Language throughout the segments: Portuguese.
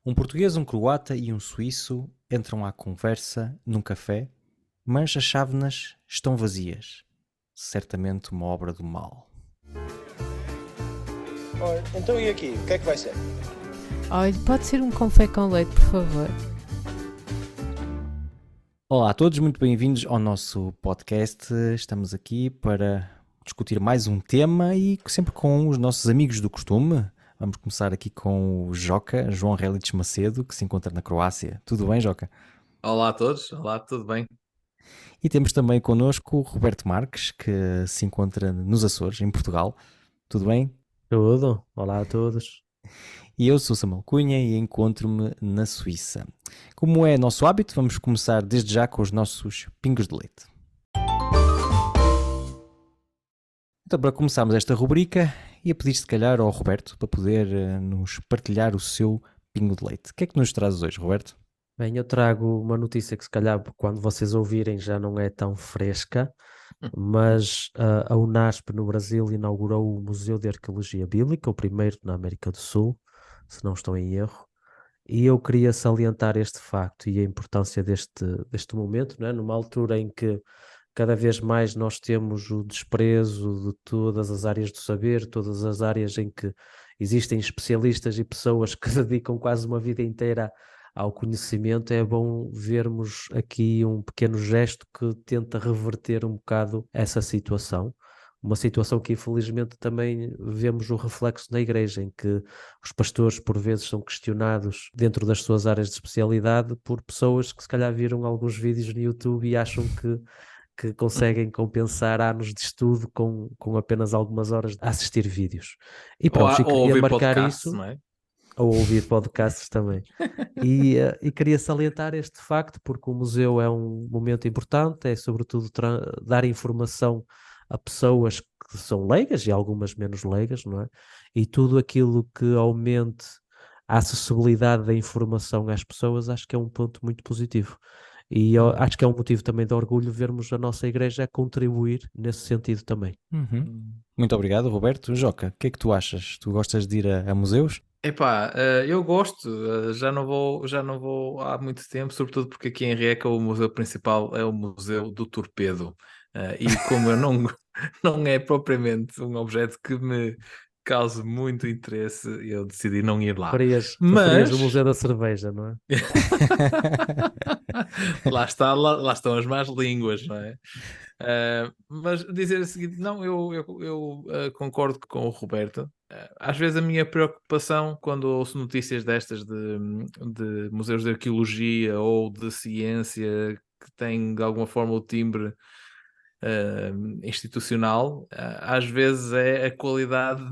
Um português, um croata e um suíço entram à conversa num café, mas as chávenas estão vazias. Certamente uma obra do mal. Ora, então e aqui? O que é que vai ser? Olha, pode ser um café com leite, por favor. Olá a todos, muito bem-vindos ao nosso podcast. Estamos aqui para discutir mais um tema e sempre com os nossos amigos do costume. Vamos começar aqui com o Joca, João Relitz Macedo, que se encontra na Croácia. Tudo bem, Joca? Olá a todos, olá, tudo bem? E temos também connosco o Roberto Marques, que se encontra nos Açores, em Portugal. Tudo bem? Tudo, olá a todos. E eu sou Samuel Cunha e encontro-me na Suíça. Como é nosso hábito, vamos começar desde já com os nossos pingos de leite. Então, para começarmos esta rubrica, ia pedir se calhar ao Roberto para poder nos partilhar o seu pingo de leite. O que é que nos trazes hoje, Roberto? Bem, eu trago uma notícia que se calhar quando vocês ouvirem já não é tão fresca, mas a UNASP no Brasil inaugurou o Museu de Arqueologia Bíblica, o primeiro na América do Sul, se não estou em erro, e eu queria salientar este facto e a importância deste momento, não é? Numa altura em que cada vez mais nós temos o desprezo de todas as áreas do saber, todas as áreas em que existem especialistas e pessoas que dedicam quase uma vida inteira ao conhecimento. É bom vermos aqui um pequeno gesto que tenta reverter um bocado essa situação. Uma situação que infelizmente também vemos o reflexo na igreja, em que os pastores por vezes são questionados dentro das suas áreas de especialidade por pessoas que se calhar viram alguns vídeos no YouTube e acham que conseguem compensar anos de estudo com apenas algumas horas a assistir vídeos. E pronto, Ou queria ouvir marcar podcasts, isso, não é? ou ouvir podcasts também. E queria salientar este facto porque o museu é um momento importante, é sobretudo dar informação a pessoas que são leigas e algumas menos leigas, não é? E tudo aquilo que aumente a acessibilidade da informação às pessoas, acho que é um ponto muito positivo. E eu acho que é um motivo também de orgulho vermos a nossa igreja a contribuir nesse sentido também. Muito obrigado, Roberto. Joca, o que é que tu achas? Tu gostas de ir a museus? Epá, eu gosto, já não vou há muito tempo, sobretudo porque aqui em Rijeka o museu principal é o Museu do Torpedo. E como eu não, não é propriamente um objeto que me cause muito interesse, eu decidi não ir lá. Preferias o Mas Museu da Cerveja, não é? lá estão as más línguas, não é? Mas dizer o seguinte, não, eu concordo com o Roberto. Às vezes a minha preocupação quando ouço notícias destas de museus de arqueologia ou de ciência que têm de alguma forma o timbre institucional, às vezes é a qualidade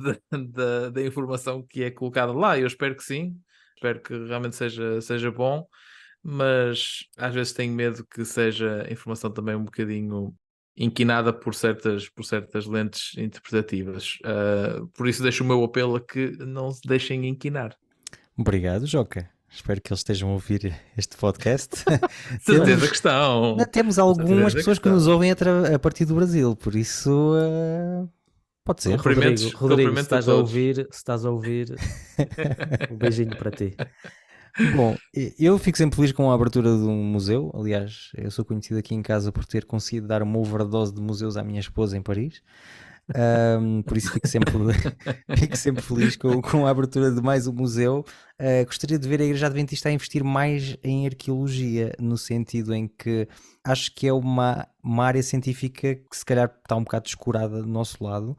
da informação que é colocada lá. Eu espero que sim, espero que realmente seja bom, mas às vezes tenho medo que seja informação também um bocadinho inquinada por certas lentes interpretativas. Por isso deixo o meu apelo a que não se deixem inquinar. Obrigado, Joca. Espero que eles estejam a ouvir este podcast. Certeza que estão. Temos algumas Certeza que pessoas que nos estão. ouvem a partir do Brasil, por isso pode ser. Cumprimentos, Rodrigo, se cumprimentos a estás a todos. ouvir, um beijinho para ti. Bom, eu fico sempre feliz com a abertura de um museu. Aliás, eu sou conhecido aqui em casa por ter conseguido dar uma overdose de museus à minha esposa em Paris. Por isso fico sempre, fico sempre feliz com a abertura de mais um museu. Gostaria de ver a Igreja Adventista a investir mais em arqueologia, no sentido em que acho que é uma área científica que se calhar está um bocado descurada do nosso lado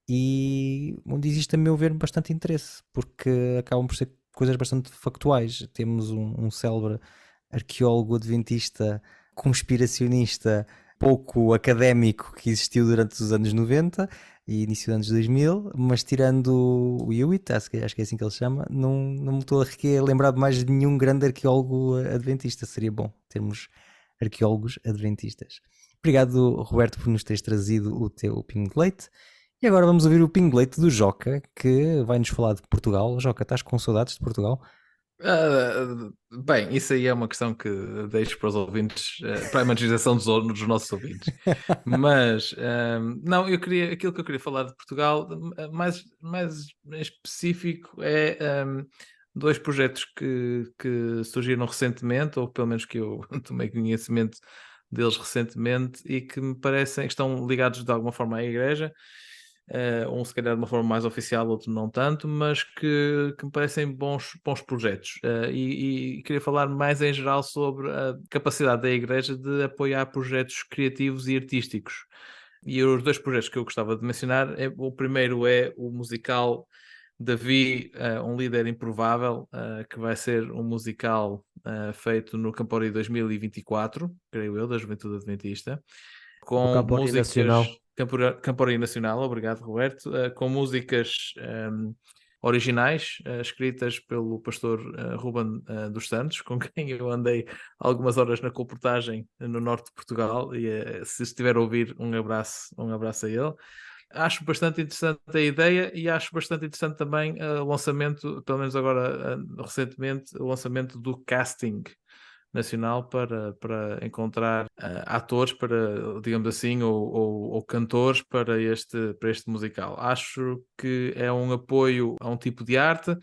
e onde existe, a meu ver, bastante interesse, porque acabam por ser coisas bastante factuais. Temos um célebre arqueólogo adventista, conspiracionista, pouco académico, que existiu durante os anos 90 e início dos anos 2000, mas tirando o Hewitt, acho que é assim que ele se chama, não me estou a lembrar de mais de nenhum grande arqueólogo adventista. Seria bom termos arqueólogos adventistas. Obrigado, Roberto, por nos teres trazido o teu pingo de leite. E agora vamos ouvir o pingo de leite do Joca, que vai nos falar de Portugal. Joca, estás com saudades de Portugal? Bem, isso aí é uma questão que deixo para os ouvintes, para a imaginação dos nossos ouvintes. Mas não, aquilo que eu queria falar de Portugal, mais em específico, é dois projetos que surgiram recentemente, ou pelo menos que eu tomei conhecimento deles recentemente e que me parecem que estão ligados de alguma forma à igreja, um se calhar de uma forma mais oficial, outro não tanto, mas que me parecem bons projetos. E queria falar mais em geral sobre a capacidade da igreja de apoiar projetos criativos e artísticos. E os dois projetos que eu gostava de mencionar, o primeiro é o musical Davi, um líder improvável, que vai ser um musical feito no Campori 2024, creio eu, da Juventude Adventista, O com Campori músicas Nacional. Campori Nacional, obrigado Roberto, com músicas originais, escritas pelo pastor Ruben dos Santos, com quem eu andei algumas horas na colportagem no norte de Portugal, e se estiver a ouvir, um abraço a ele. Acho bastante interessante a ideia e acho bastante interessante também o lançamento, pelo menos agora recentemente, o lançamento do casting nacional para encontrar atores para, digamos assim, ou cantores para este musical. Acho que é um apoio a um tipo de arte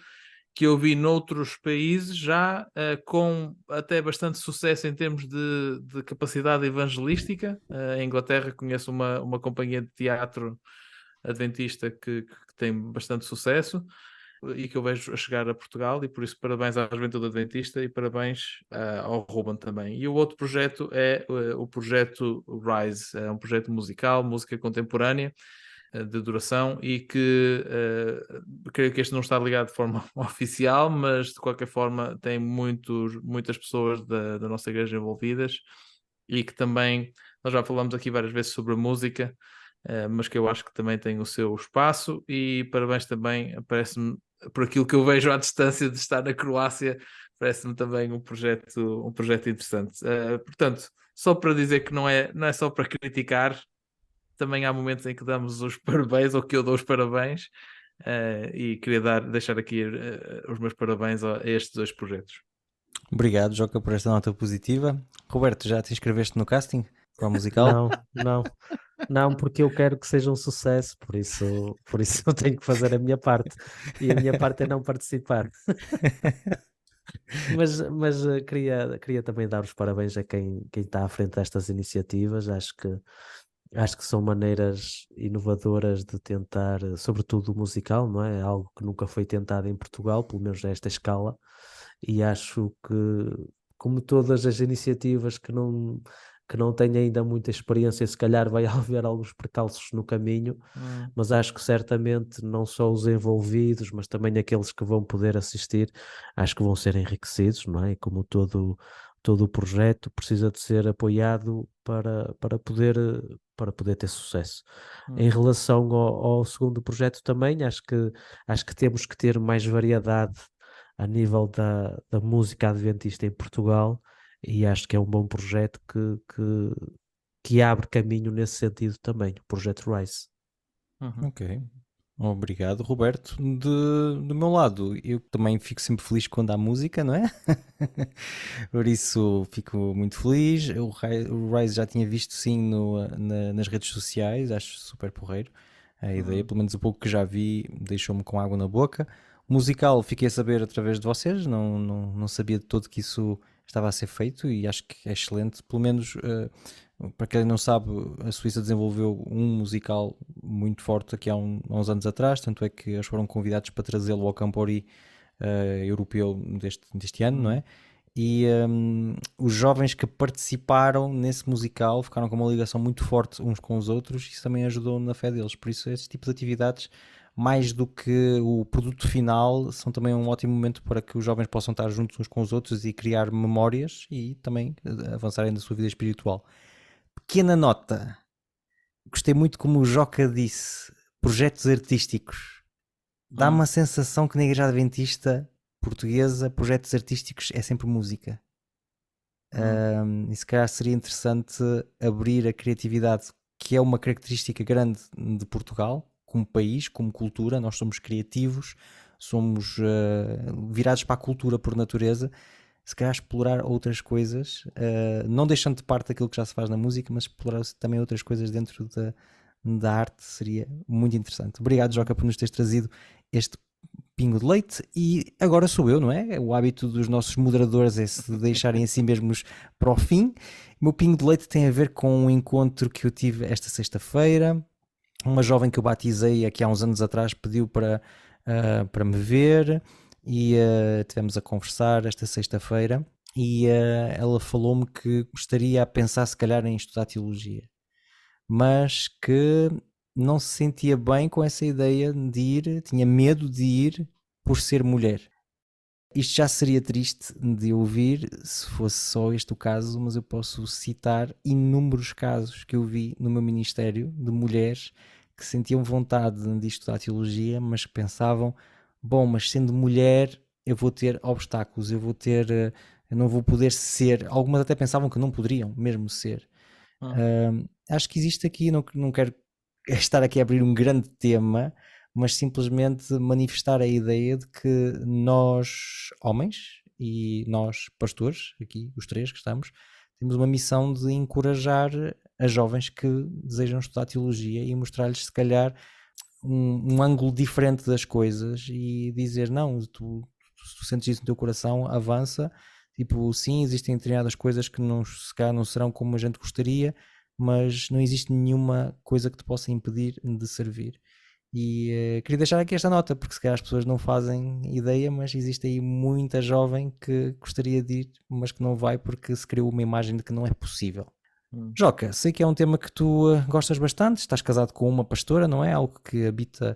que eu vi noutros países já com até bastante sucesso em termos de capacidade evangelística. Em Inglaterra conheço uma companhia de teatro adventista que tem bastante sucesso e que eu vejo a chegar a Portugal, e por isso parabéns à Juventude Adventista e parabéns ao Ruben também. E o outro projeto é o projeto Rise, é um projeto musical, música contemporânea, de duração, e que creio que este não está ligado de forma oficial, mas de qualquer forma tem muitas pessoas da nossa igreja envolvidas, e que também, nós já falamos aqui várias vezes sobre a música, mas que eu acho que também tem o seu espaço. E parabéns também, parece-me, por aquilo que eu vejo à distância de estar na Croácia, parece-me também um projeto interessante. Portanto, só para dizer que não é só para criticar, também há momentos em que damos os parabéns, ou que eu dou os parabéns, e queria deixar aqui os meus parabéns a estes dois projetos. Obrigado, Joca, por esta nota positiva. Roberto, já te inscreveste no casting para o musical? Não, porque eu quero que seja um sucesso, por isso eu tenho que fazer a minha parte, e a minha parte é não participar. Mas queria também dar os parabéns a quem está à frente destas iniciativas. Acho que são maneiras inovadoras de tentar, sobretudo o musical, não é? É algo que nunca foi tentado em Portugal, pelo menos nesta escala, e acho que, como todas as iniciativas que não têm ainda muita experiência, se calhar vai haver alguns percalços no caminho, mas acho que certamente não só os envolvidos, mas também aqueles que vão poder assistir, acho que vão ser enriquecidos, não é? Como todo o projeto precisa de ser apoiado para poder ter sucesso. Em relação ao segundo projeto também, acho que temos que ter mais variedade a nível da música adventista em Portugal, e acho que é um bom projeto que abre caminho nesse sentido também, o projeto Rise. Ok. Obrigado, Roberto. Do meu lado, eu também fico sempre feliz quando há música, não é? Por isso fico muito feliz. O Rise já tinha visto sim nas redes sociais, acho super porreiro a ideia, pelo menos o pouco que já vi deixou-me com água na boca. O musical fiquei a saber através de vocês, não sabia de todo que isso estava a ser feito, e acho que é excelente. Pelo menos, para quem não sabe, a Suíça desenvolveu um musical muito forte aqui há uns anos atrás, tanto é que eles foram convidados para trazê-lo ao Campori europeu deste ano, não é? E os jovens que participaram nesse musical ficaram com uma ligação muito forte uns com os outros, e isso também ajudou na fé deles. Por isso, esse tipo de atividades, mais do que o produto final, são também um ótimo momento para que os jovens possam estar juntos uns com os outros e criar memórias e também avançarem na sua vida espiritual. Pequena nota, gostei muito como o Joca disse, projetos artísticos. Dá-me a sensação que na Igreja Adventista portuguesa, projetos artísticos é sempre música. E se calhar seria interessante abrir a criatividade, que é uma característica grande de Portugal, como país, como cultura. Nós somos criativos, somos virados para a cultura por natureza. Se calhar explorar outras coisas, não deixando de parte aquilo que já se faz na música, mas explorar também outras coisas dentro da arte seria muito interessante. Obrigado, Joca, por nos teres trazido este pingo de leite e agora sou eu, não é? O hábito dos nossos moderadores é se deixarem assim mesmos para o fim. O meu pingo de leite tem a ver com um encontro que eu tive esta sexta-feira. Uma jovem que eu batizei aqui há uns anos atrás pediu para me ver e tivemos a conversar esta sexta-feira e ela falou-me que estaria a pensar se calhar em estudar teologia, mas que não se sentia bem com essa ideia de ir, tinha medo de ir por ser mulher. Isto já seria triste de ouvir se fosse só este o caso, mas eu posso citar inúmeros casos que eu vi no meu ministério de mulheres que sentiam vontade de estudar teologia, mas que pensavam, bom, mas sendo mulher eu vou ter obstáculos, eu não vou poder ser, algumas até pensavam que não poderiam mesmo ser. Acho que existe aqui, não quero estar aqui a abrir um grande tema, mas simplesmente manifestar a ideia de que nós, homens, e nós, pastores, aqui os três que estamos, temos uma missão de encorajar as jovens que desejam estudar teologia e mostrar-lhes, se calhar, um ângulo diferente das coisas e dizer, não, se tu sentes isso no teu coração, avança. Tipo, sim, existem determinadas coisas que não, se calhar não serão como a gente gostaria, mas não existe nenhuma coisa que te possa impedir de servir. E queria deixar aqui esta nota, porque se calhar as pessoas não fazem ideia, mas existe aí muita jovem que gostaria de ir, mas que não vai porque se criou uma imagem de que não é possível. Joca, sei que é um tema que tu gostas bastante, estás casado com uma pastora, não é? Algo que habita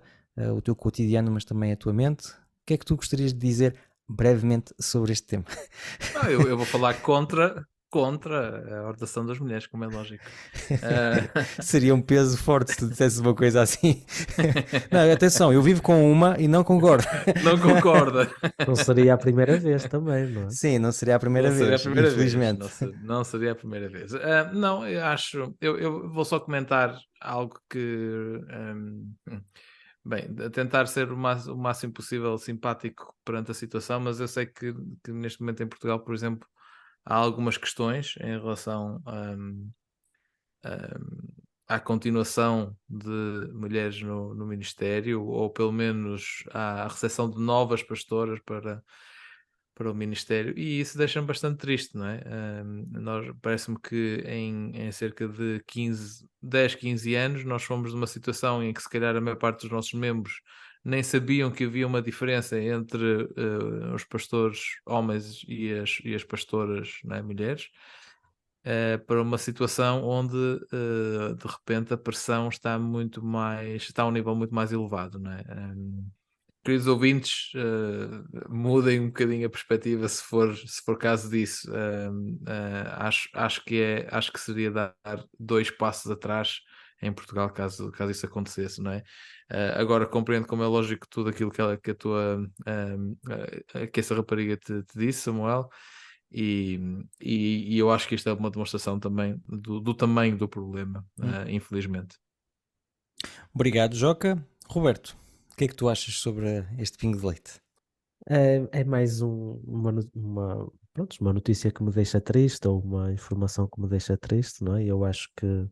o teu cotidiano, mas também a tua mente. O que é que tu gostarias de dizer brevemente sobre este tema? Eu vou falar contra a ordenação das mulheres, como é lógico. Seria um peso forte se tu dissesses uma coisa assim. Não, atenção, eu vivo com uma e não concordo. Não concorda. Não seria a primeira vez também, não é? Sim, não seria a primeira Não seria vez, a primeira vez. infelizmente. Não seria a primeira vez. Não, eu acho. Eu vou só comentar algo que. Bem, tentar ser o máximo possível simpático perante a situação, mas eu sei que neste momento em Portugal, por exemplo, há algumas questões em relação à continuação de mulheres no ministério, ou pelo menos à recepção de novas pastoras para o ministério, e isso deixa-me bastante triste, não é? Parece-me que em cerca de 10, 15 anos nós fomos numa situação em que se calhar a maior parte dos nossos membros nem sabiam que havia uma diferença entre os pastores homens e as pastoras, não é, mulheres, para uma situação onde de repente a pressão está a um nível muito mais elevado, não é? Queridos ouvintes, mudem um bocadinho a perspectiva se for caso disso. Acho que seria dar 2 passos atrás em Portugal caso isso acontecesse, não é? Agora compreendo como é lógico tudo aquilo que essa rapariga te disse, Samuel, e eu acho que isto é uma demonstração também do tamanho do problema, infelizmente. Obrigado, Joca. Roberto, o que é que tu achas sobre este pingo de leite? É mais uma notícia que me deixa triste, ou uma informação que me deixa triste, não é? Eu acho que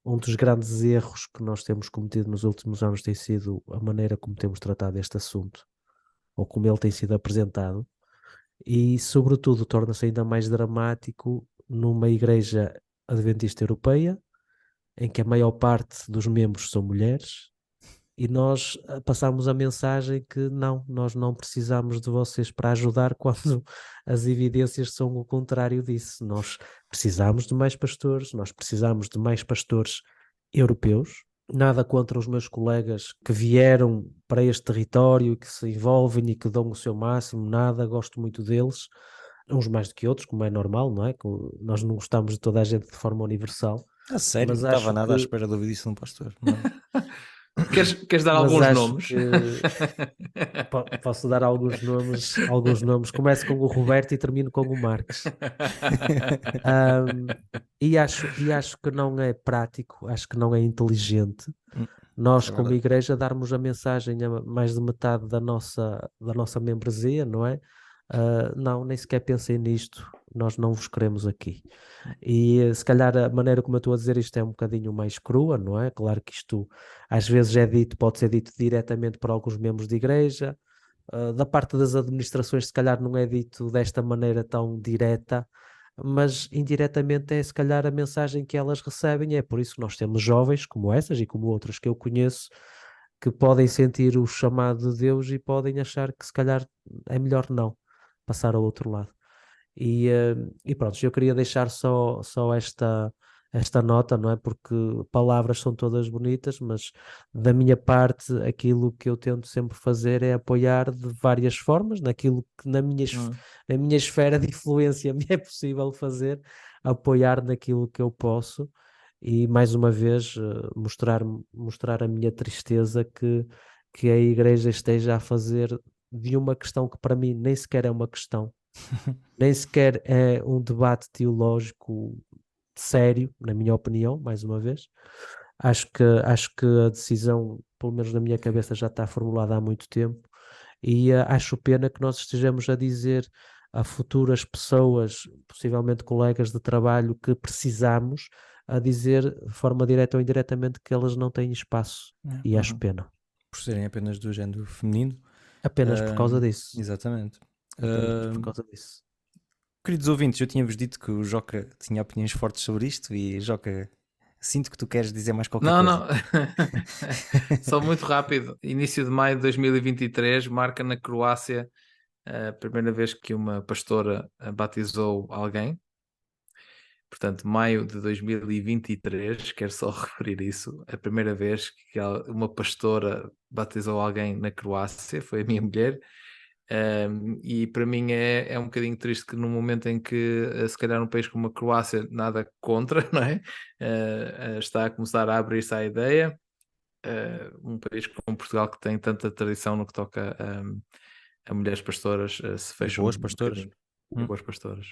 um dos grandes erros que nós temos cometido nos últimos anos tem sido a maneira como temos tratado este assunto, ou como ele tem sido apresentado, e sobretudo torna-se ainda mais dramático numa igreja adventista europeia, em que a maior parte dos membros são mulheres, e nós passamos a mensagem que nós não precisamos de vocês para ajudar, quando as evidências são o contrário disso. Nós precisamos de mais pastores, nós precisamos de mais pastores europeus. Nada contra os meus colegas que vieram para este território e que se envolvem e que dão o seu máximo, nada, gosto muito deles, uns mais do que outros, como é normal, não é? Nós não gostamos de toda a gente de forma universal. A sério, Mas não estava acho nada à que- espera de ouvir isso de um pastor. Não. Queres dar Mas alguns acho nomes? Posso dar alguns nomes. Começo com o Roberto e termino com o Marques. E acho que não é prático, acho que não é inteligente nós, é como verdade. igreja, darmos a mensagem a mais de metade da nossa membresia, não é? Não, nem sequer pensei nisto, nós não vos queremos aqui. E se calhar a maneira como eu estou a dizer isto é um bocadinho mais crua, não é? Claro que isto às vezes é dito, pode ser dito diretamente por alguns membros de igreja, da parte das administrações se calhar não é dito desta maneira tão direta, mas indiretamente é se calhar a mensagem que elas recebem. É por isso que nós temos jovens como essas e como outras que eu conheço que podem sentir o chamado de Deus e podem achar que se calhar é melhor não passar ao outro lado. E pronto, eu queria deixar só esta nota, não é? Porque palavras são todas bonitas, mas da minha parte, aquilo que eu tento sempre fazer é apoiar de várias formas, naquilo que na minha esfera de influência me é possível fazer, apoiar naquilo que eu posso. E mais uma vez mostrar a minha tristeza que a igreja esteja a fazer de uma questão que para mim nem sequer é uma questão, nem sequer é um debate teológico sério, na minha opinião, mais uma vez. Acho que a decisão, pelo menos na minha cabeça, já está formulada há muito tempo e acho pena que nós estejamos a dizer a futuras pessoas, possivelmente colegas de trabalho que precisamos, a dizer de forma direta ou indiretamente que elas não têm espaço. E acho pena. Por serem apenas do género feminino. Apenas por causa disso. Exatamente. Apenas por causa disso. Queridos ouvintes, eu tinha-vos dito que o Joca tinha opiniões fortes sobre isto e, Joca, sinto que tu queres dizer mais qualquer coisa. Não. Só muito rápido. Início de maio de 2023 marca na Croácia a primeira vez que uma pastora batizou alguém. Portanto, maio de 2023, quero só referir isso, a primeira vez que uma pastora batizou alguém na Croácia, foi a minha mulher. E para mim é um bocadinho triste que no momento em que se calhar um país como a Croácia, nada contra, não é? Está a começar a abrir-se à ideia, um país como Portugal que tem tanta tradição no que toca a mulheres pastoras, se fecham boas pastoras. Boas pastoras.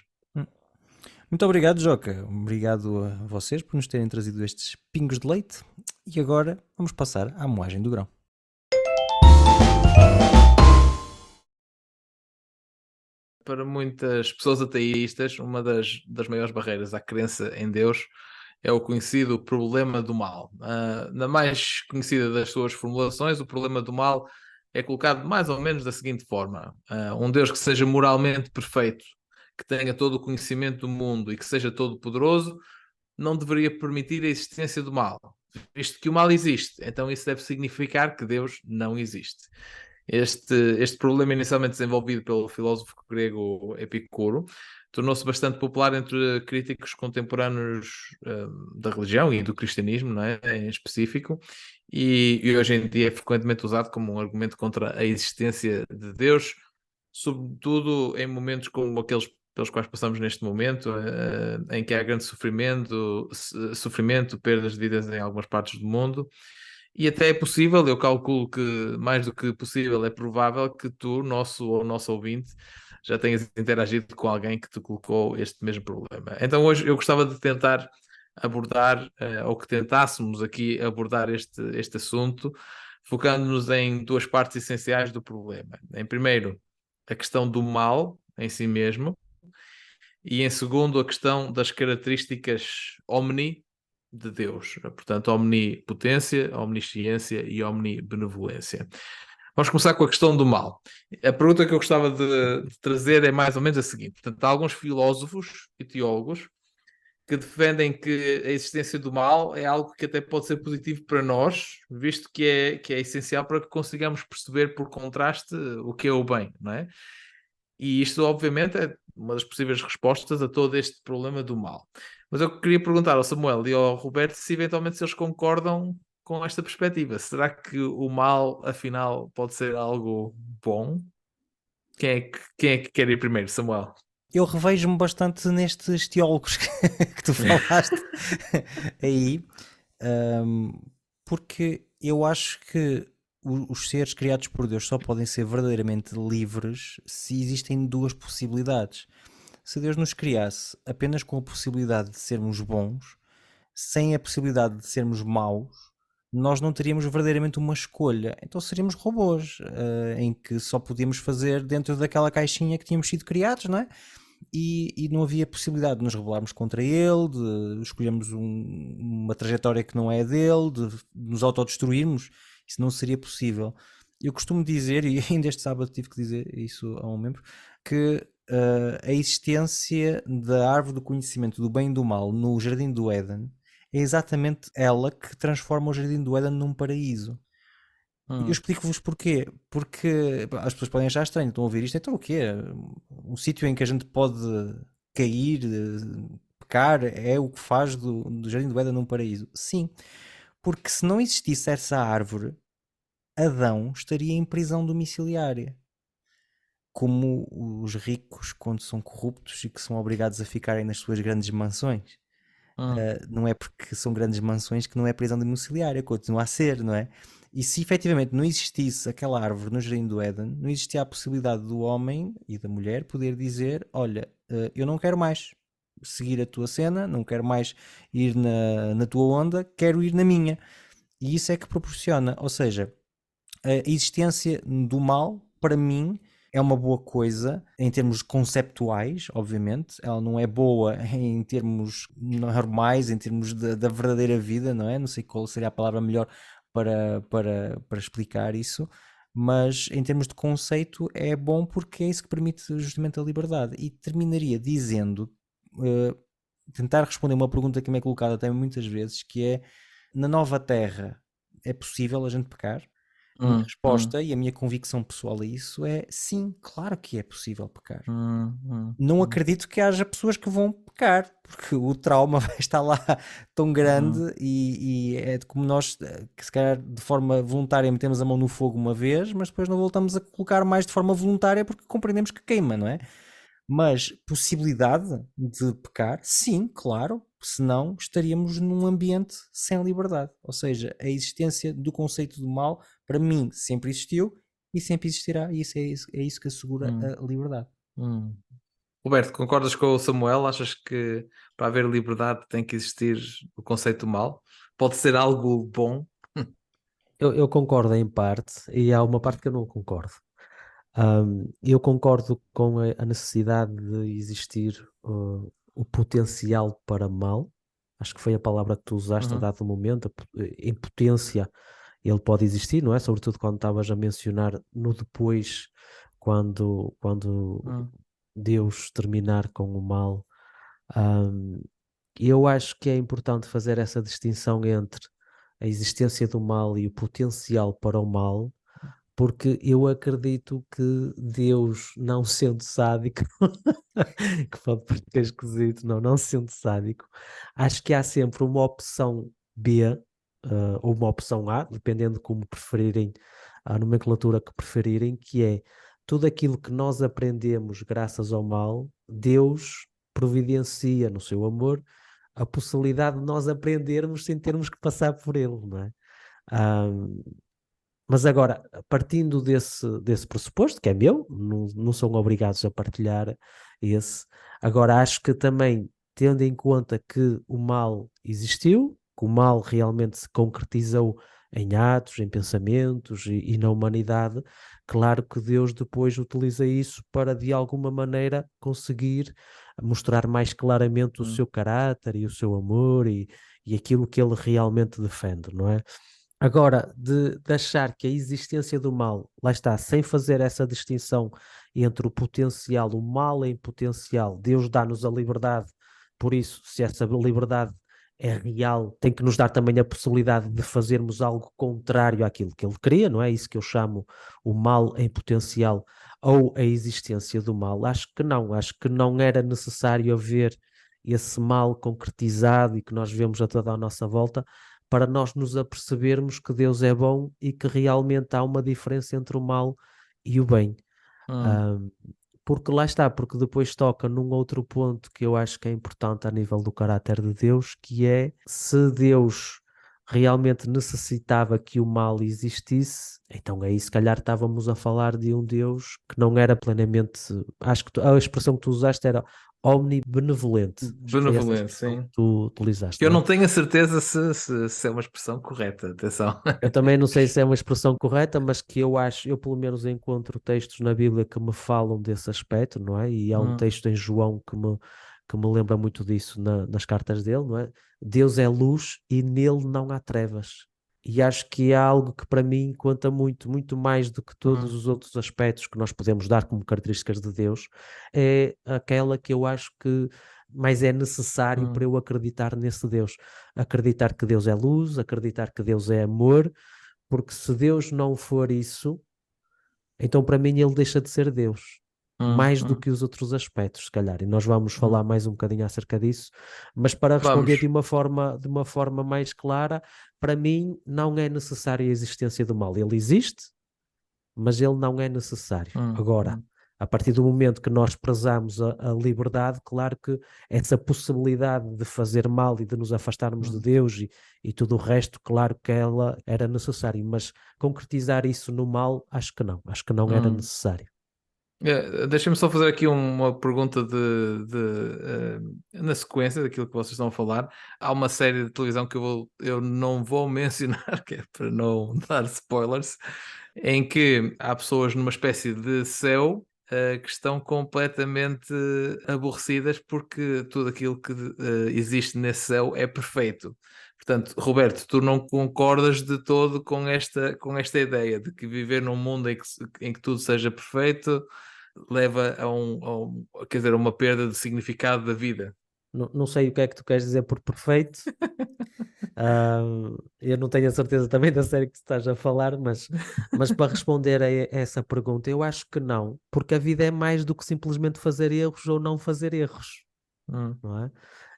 Muito obrigado, Joca. Obrigado a vocês por nos terem trazido estes pingos de leite. E agora vamos passar à moagem do grão. Para muitas pessoas ateístas, uma das maiores barreiras à crença em Deus é o conhecido problema do mal. Na mais conhecida das suas formulações, o problema do mal é colocado mais ou menos da seguinte forma: um Deus que seja moralmente perfeito, que tenha todo o conhecimento do mundo e que seja todo poderoso, não deveria permitir a existência do mal, visto que o mal existe. Então isso deve significar que Deus não existe. Este problema, inicialmente desenvolvido pelo filósofo grego Epicuro, tornou-se bastante popular entre críticos contemporâneos da religião e do cristianismo, não é? Em específico, e hoje em dia é frequentemente usado como um argumento contra a existência de Deus, sobretudo em momentos como aqueles pelos quais passamos neste momento, em que há grande sofrimento, perdas de vidas em algumas partes do mundo. E até é possível, eu calculo que mais do que possível, é provável que tu, nosso ouvinte, já tenhas interagido com alguém que te colocou este mesmo problema. Então hoje eu gostava de tentar abordar, ou que tentássemos aqui abordar este assunto, focando-nos em duas partes essenciais do problema. Em primeiro, a questão do mal em si mesmo, e em segundo, a questão das características de Deus, portanto, omnipotência, omnisciência e omnibenevolência. Vamos começar com a questão do mal. A pergunta que eu gostava de trazer é mais ou menos a seguinte: portanto, há alguns filósofos e teólogos que defendem que a existência do mal é algo que até pode ser positivo para nós, visto que é essencial para que consigamos perceber por contraste o que é o bem, não é? E isto, obviamente, é uma das possíveis respostas a todo este problema do mal. Mas eu queria perguntar ao Samuel e ao Roberto se eventualmente eles concordam com esta perspectiva. Será que o mal, afinal, pode ser algo bom? Quem é que quer ir primeiro, Samuel? Eu revejo-me bastante nestes teólogos que tu falaste aí, porque eu acho que os seres criados por Deus só podem ser verdadeiramente livres se existem duas possibilidades. Se Deus nos criasse apenas com a possibilidade de sermos bons, sem a possibilidade de sermos maus, nós não teríamos verdadeiramente uma escolha. Então seríamos robôs, em que só podíamos fazer dentro daquela caixinha que tínhamos sido criados, não é? E não havia possibilidade de nos rebelarmos contra ele, de escolhermos uma trajetória que não é a dele, de nos autodestruirmos. Isso não seria possível. Eu costumo dizer, e ainda este sábado tive que dizer isso a um membro, que a existência da árvore do conhecimento do bem e do mal no Jardim do Éden é exatamente ela que transforma o Jardim do Éden num paraíso. E eu explico-vos porquê. Porque as pessoas podem achar estranho, estão a ouvir isto, então o quê? Um sítio em que a gente pode cair, pecar, é o que faz do Jardim do Éden num paraíso. Sim, porque se não existisse essa árvore, Adão estaria em prisão domiciliária. Como os ricos, quando são corruptos e que são obrigados a ficarem nas suas grandes mansões. Não é porque são grandes mansões que não é prisão domiciliária, continua a ser, não é? E se efetivamente não existisse aquela árvore no Jardim do Éden, não existia a possibilidade do homem e da mulher poder dizer: olha, eu não quero mais seguir a tua cena, não quero mais ir na tua onda, quero ir na minha. E isso é que proporciona, ou seja, a existência do mal, para mim, é uma boa coisa em termos conceptuais, obviamente. Ela não é boa em termos normais, em termos da verdadeira vida, não é? Não sei qual seria a palavra melhor para explicar isso, mas em termos de conceito é bom porque é isso que permite justamente a liberdade. E terminaria dizendo, tentar responder uma pergunta que me é colocada também muitas vezes, que é: na nova Terra é possível a gente pecar? A minha resposta e a minha convicção pessoal a isso é sim, claro que é possível pecar. Não acredito que haja pessoas que vão pecar, porque o trauma vai estar lá tão grande e é como nós, que se calhar de forma voluntária metemos a mão no fogo uma vez, mas depois não voltamos a colocar mais de forma voluntária porque compreendemos que queima, não é? Mas possibilidade de pecar, sim, claro, senão estaríamos num ambiente sem liberdade. Ou seja, a existência do conceito do mal, para mim, sempre existiu e sempre existirá, e isso é isso que assegura a liberdade. Roberto, concordas com o Samuel? Achas que para haver liberdade tem que existir o conceito do mal? Pode ser algo bom? Eu concordo em parte, e há uma parte que eu não concordo. Eu concordo com a necessidade de existir o potencial para mal. Acho que foi a palavra que tu usaste a dado momento. Em potência ele pode existir, não é? Sobretudo quando estavas a mencionar no depois, quando Deus terminar com o mal. Eu acho que é importante fazer essa distinção entre a existência do mal e o potencial para o mal, porque eu acredito que Deus, não sendo sádico, que pode parecer esquisito, não sendo sádico, acho que há sempre uma opção B, ou uma opção A, dependendo de como preferirem, a nomenclatura que preferirem, que é tudo aquilo que nós aprendemos graças ao mal, Deus providencia no seu amor a possibilidade de nós aprendermos sem termos que passar por ele, não é? Mas agora, partindo desse pressuposto, que é meu, não são obrigados a partilhar esse. Agora, acho que também, tendo em conta que o mal existiu, que o mal realmente se concretizou em atos, em pensamentos e na humanidade, claro que Deus depois utiliza isso para, de alguma maneira, conseguir mostrar mais claramente o seu caráter e o seu amor e aquilo que ele realmente defende, não é? Agora, de achar que a existência do mal, lá está, sem fazer essa distinção entre o potencial, o mal em potencial, Deus dá-nos a liberdade, por isso, se essa liberdade é real, tem que nos dar também a possibilidade de fazermos algo contrário àquilo que ele queria, não é? Isso que eu chamo o mal em potencial ou a existência do mal. Acho que não era necessário haver esse mal concretizado e que nós vemos a toda a nossa volta, para nós nos apercebermos que Deus é bom e que realmente há uma diferença entre o mal e o bem. Porque lá está, porque depois toca num outro ponto que eu acho que é importante a nível do caráter de Deus, que é se Deus realmente necessitava que o mal existisse, então aí se calhar estávamos a falar de um Deus que não era plenamente, acho que a expressão que tu usaste era omnibenevolente. Acho que foi essa Benevolente, expressão sim. que tu utilizaste, Que eu não é? não tenho a certeza se é uma expressão correta, atenção. Eu também não sei se é uma expressão correta, mas que eu pelo menos encontro textos na Bíblia que me falam desse aspecto, não é? E há um texto em João que me lembra muito disso nas cartas dele, não é? Deus é luz e nele não há trevas. E acho que é algo que para mim conta muito, muito mais do que todos os outros aspectos que nós podemos dar como características de Deus, é aquela que eu acho que mais é necessário para eu acreditar nesse Deus. Acreditar que Deus é luz, acreditar que Deus é amor, porque se Deus não for isso, então para mim ele deixa de ser Deus. Mais do que os outros aspectos, se calhar, e nós vamos falar mais um bocadinho acerca disso, mas para responder Vamos. de uma forma mais clara, para mim não é necessária a existência do mal. Ele existe, mas ele não é necessário. Agora, a partir do momento que nós prezamos a liberdade, claro que essa possibilidade de fazer mal e de nos afastarmos de Deus e tudo o resto, claro que ela era necessária, mas concretizar isso no mal, acho que não era necessário. Deixem-me só fazer aqui uma pergunta na sequência daquilo que vocês estão a falar. Há uma série de televisão que eu não vou mencionar, que é para não dar spoilers, em que há pessoas numa espécie de céu que estão completamente aborrecidas porque tudo aquilo que existe nesse céu é perfeito. Portanto, Roberto, tu não concordas de todo com esta ideia de que viver num mundo em que tudo seja perfeito leva quer dizer, a uma perda de significado da vida. Não sei o que é que tu queres dizer por perfeito. Eu não tenho a certeza também da série que tu estás a falar, mas para responder a essa pergunta, eu acho que não, porque a vida é mais do que simplesmente fazer erros ou não fazer erros, não é?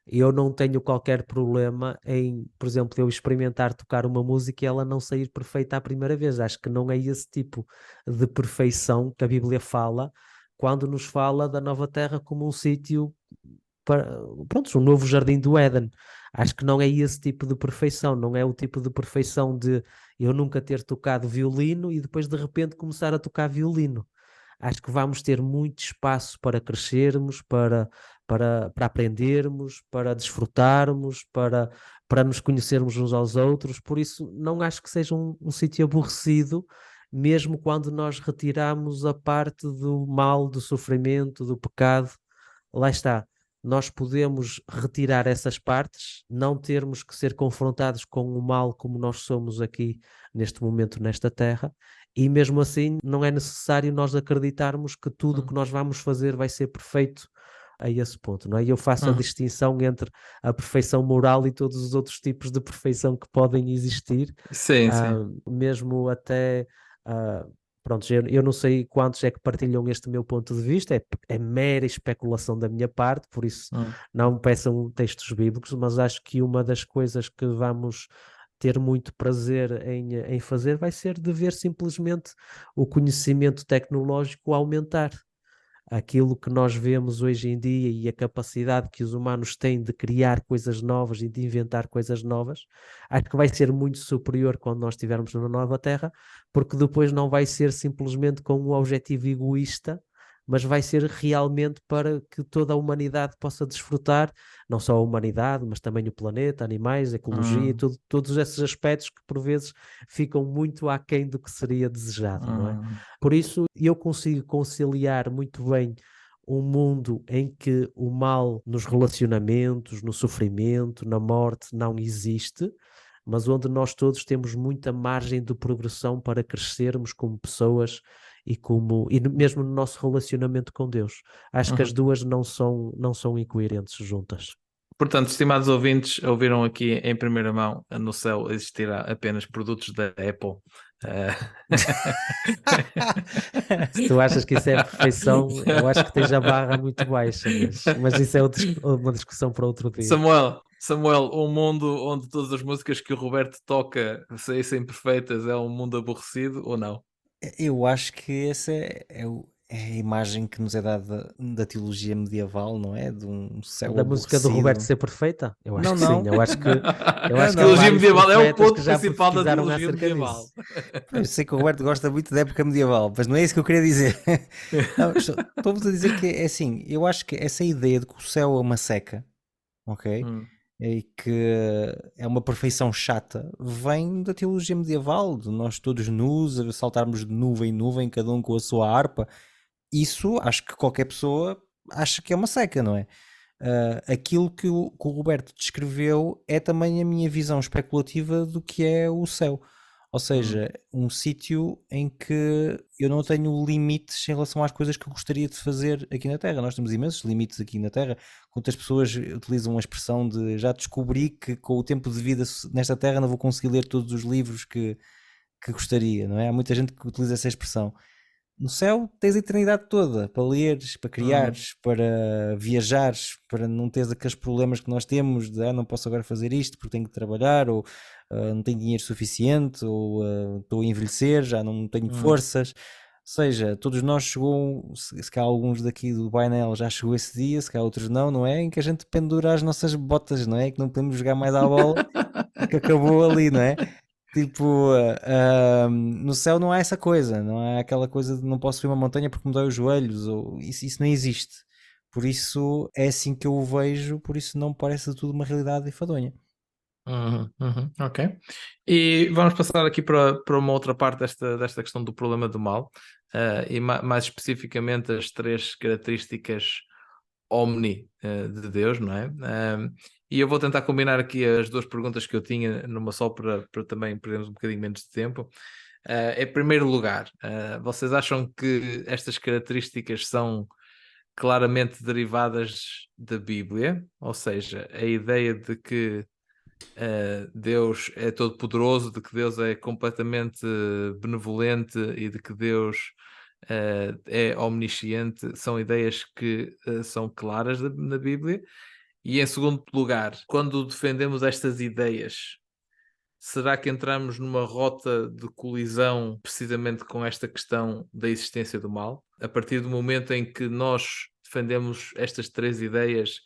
Eu não tenho qualquer problema em, por exemplo, eu experimentar tocar uma música e ela não sair perfeita à primeira vez. Acho que não é esse tipo de perfeição que a Bíblia fala quando nos fala da nova terra como um sítio para, pronto, um novo jardim do Éden. Acho que não é esse tipo de perfeição, não é o tipo de perfeição de eu nunca ter tocado violino e depois de repente começar a tocar violino. Acho que vamos ter muito espaço para crescermos, para aprendermos, para desfrutarmos, para nos conhecermos uns aos outros. Por isso, não acho que seja um sítio aborrecido, mesmo quando nós retiramos a parte do mal, do sofrimento, do pecado. Lá está. Nós podemos retirar essas partes, não termos que ser confrontados com o mal como nós somos aqui neste momento nesta terra, e mesmo assim não é necessário nós acreditarmos que tudo o que nós vamos fazer vai ser perfeito a esse ponto, não é? Eu faço a distinção entre a perfeição moral e todos os outros tipos de perfeição que podem existir, Sim, sim. mesmo até... Pronto, eu não sei quantos é que partilham este meu ponto de vista, é mera especulação da minha parte, por isso não me peçam textos bíblicos, mas acho que uma das coisas que vamos ter muito prazer em fazer vai ser de ver simplesmente o conhecimento tecnológico aumentar. Aquilo que nós vemos hoje em dia e a capacidade que os humanos têm de criar coisas novas e de inventar coisas novas, acho que vai ser muito superior quando nós estivermos na nova Terra, porque depois não vai ser simplesmente com um objetivo egoísta, mas vai ser realmente para que toda a humanidade possa desfrutar, não só a humanidade, mas também o planeta, animais, a ecologia, todos esses aspectos que por vezes ficam muito aquém do que seria desejado, não é? Por isso, eu consigo conciliar muito bem um mundo em que o mal nos relacionamentos, no sofrimento, na morte não existe, mas onde nós todos temos muita margem de progressão para crescermos como pessoas e mesmo no nosso relacionamento com Deus. Acho que as duas não são incoerentes juntas. Portanto, estimados ouvintes, ouviram aqui em primeira mão, no céu existirá apenas produtos da Apple. Se tu achas que isso é perfeição, eu acho que tens a barra muito baixa, mas isso é uma discussão para outro dia. Samuel, um mundo onde todas as músicas que o Roberto toca saíssem perfeitas é um mundo aborrecido ou não? Eu acho que esse é a imagem que nos é dada da teologia medieval, não é? De um céu Da música do aborrecido. Roberto ser perfeita? Eu acho Não, que sim. não. Eu acho que há Teologia vários medieval é o profetas ponto que já principal da profetizaram teologia acerca medieval. disso. Eu sei que o Roberto gosta muito da época medieval, mas não é isso que eu queria dizer. Não, estou-vos a dizer que é assim, eu acho que essa ideia de que o céu é uma seca, ok? Hum. E que é uma perfeição chata, vem da teologia medieval, de nós todos nus, a saltarmos de nuvem em nuvem, cada um com a sua harpa. Isso acho que qualquer pessoa acha que é uma seca, não é? Aquilo que o Roberto descreveu é também a minha visão especulativa do que é o céu. Ou seja, um sítio em que eu não tenho limites em relação às coisas que eu gostaria de fazer aqui na Terra. Nós temos imensos limites aqui na Terra. Quantas pessoas utilizam a expressão de já descobri que com o tempo de vida nesta Terra não vou conseguir ler todos os livros que gostaria, não é? Há muita gente que utiliza essa expressão. No céu tens a eternidade toda para leres, para criares, para viajares, para não teres aqueles problemas que nós temos de não posso agora fazer isto porque tenho que trabalhar, ou não tenho dinheiro suficiente, ou estou a envelhecer, já não tenho forças. Ou seja, todos nós chegou, se calhar alguns daqui do painel já chegou esse dia, se calhar outros não, não é? Em que a gente pendura as nossas botas, não é? Que não podemos jogar mais à bola porque acabou ali, não é? Tipo, no céu não há essa coisa, não há aquela coisa de não posso subir uma montanha porque me dói os joelhos, ou isso não existe. Por isso é assim que eu o vejo, por isso não me parece de tudo uma realidade enfadonha. Ok. E vamos passar aqui para uma outra parte desta questão do problema do mal, e mais especificamente as três características omni de Deus, não é? E eu vou tentar combinar aqui as duas perguntas que eu tinha numa só para também perdermos um bocadinho menos de tempo. Em primeiro lugar, vocês acham que estas características são claramente derivadas da Bíblia? Ou seja, a ideia de que Deus é todo poderoso, de que Deus é completamente benevolente e de que Deus é omnisciente, são ideias que são claras na Bíblia. E em segundo lugar, quando defendemos estas ideias, será que entramos numa rota de colisão precisamente com esta questão da existência do mal? A partir do momento em que nós defendemos estas três ideias,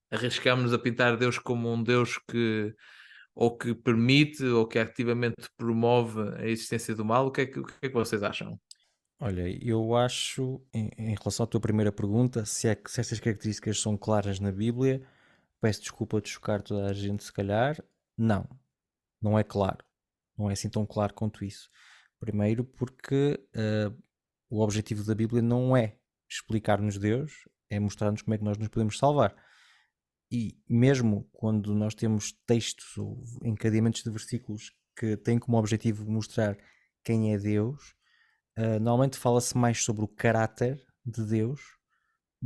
arriscamos a pintar Deus como um Deus que ou que permite ou que ativamente promove a existência do mal. O que é que vocês acham? Olha, eu acho, em relação à tua primeira pergunta, se estas características são claras na Bíblia, peço desculpa de chocar toda a gente, se calhar, não é claro. Não é assim tão claro quanto isso. Primeiro porque o objetivo da Bíblia não é explicar-nos Deus, é mostrar-nos como é que nós nos podemos salvar. E mesmo quando nós temos textos ou encadeamentos de versículos que têm como objetivo mostrar quem é Deus, normalmente fala-se mais sobre o caráter de Deus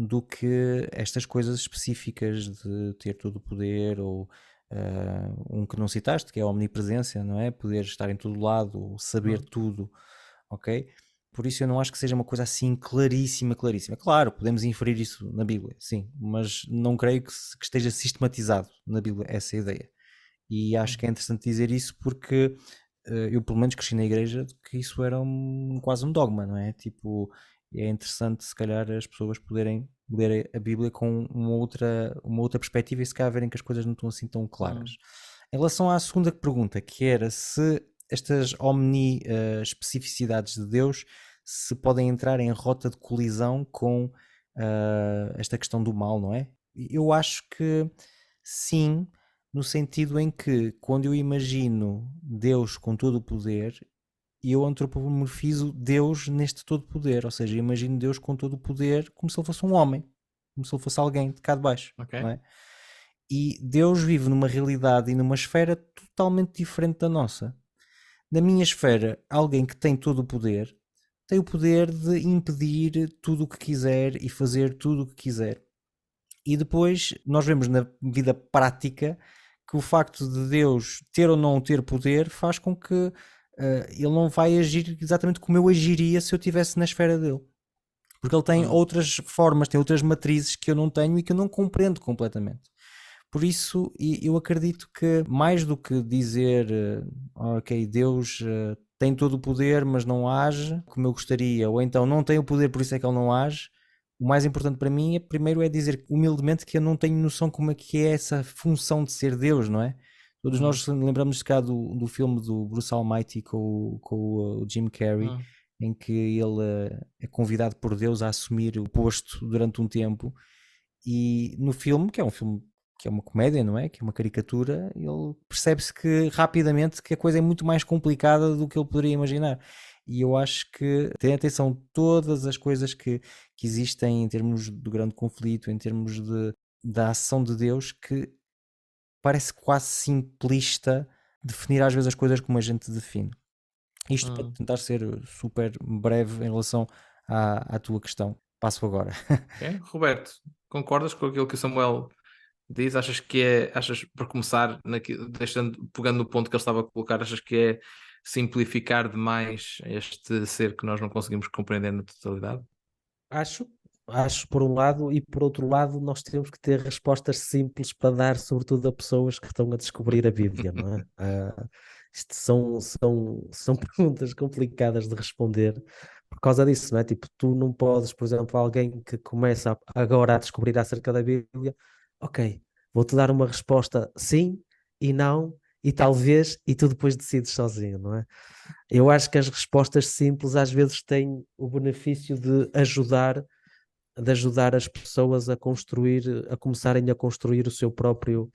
do que estas coisas específicas de ter todo o poder ou um que não citaste, que é a omnipresença, não é? Poder estar em todo lado, ou saber tudo, ok? Por isso eu não acho que seja uma coisa assim claríssima, claríssima. Claro, podemos inferir isso na Bíblia, sim, mas não creio que esteja sistematizado na Bíblia essa ideia. E acho que é interessante dizer isso porque eu pelo menos cresci na igreja de que isso era quase um dogma, não é? Tipo, é interessante se calhar as pessoas poderem ler a Bíblia com uma outra perspectiva e se calhar verem que as coisas não estão assim tão claras. Em relação à segunda pergunta, que era se estas especificidades de Deus se podem entrar em rota de colisão com esta questão do mal, não é? Eu acho que sim, no sentido em que quando eu imagino Deus com todo o poder, eu antropomorfizo Deus neste todo poder, ou seja, eu imagino Deus com todo o poder como se ele fosse um homem, como se ele fosse alguém de cá de baixo, Ok. não é? E Deus vive numa realidade e numa esfera totalmente diferente da nossa. Na minha esfera, alguém que tem todo o poder tem o poder de impedir tudo o que quiser e fazer tudo o que quiser. E depois nós vemos na vida prática que o facto de Deus ter ou não ter poder faz com que ele não vai agir exatamente como eu agiria se eu estivesse na esfera dele. Porque ele tem outras formas, tem outras matrizes que eu não tenho e que eu não compreendo completamente. Por isso, eu acredito que mais do que dizer ok, Deus tem todo o poder, mas não age como eu gostaria, ou então não tem o poder, por isso é que ele não age. O mais importante para mim primeiro é dizer humildemente que eu não tenho noção como é que é essa função de ser Deus, não é? Todos nós lembramos cá do filme do Bruce Almighty com o Jim Carrey, em que ele é convidado por Deus a assumir o posto durante um tempo, e no filme, que é um filme que é uma comédia, não é? Que é uma caricatura, ele percebe-se que rapidamente que a coisa é muito mais complicada do que ele poderia imaginar. E eu acho que tem atenção todas as coisas que existem em termos do grande conflito, em termos da ação de Deus, que parece quase simplista definir às vezes as coisas como a gente define. Isto para tentar ser super breve em relação à tua questão. Passo agora. Okay. Roberto, concordas com aquilo que o Samuel diz? Achas para começar, pegando no ponto que ele estava a colocar, achas que é simplificar demais este ser que nós não conseguimos compreender na totalidade? Acho por um lado, e por outro lado nós temos que ter respostas simples para dar, sobretudo a pessoas que estão a descobrir a Bíblia, não é? Isto são perguntas complicadas de responder por causa disso, não é? Tipo, tu não podes, por exemplo, alguém que começa agora a descobrir acerca da Bíblia, ok, vou-te dar uma resposta sim e não e talvez, e tu depois decides sozinho, não é? Eu acho que as respostas simples às vezes têm o benefício de ajudar as pessoas a começarem a construir o seu próprio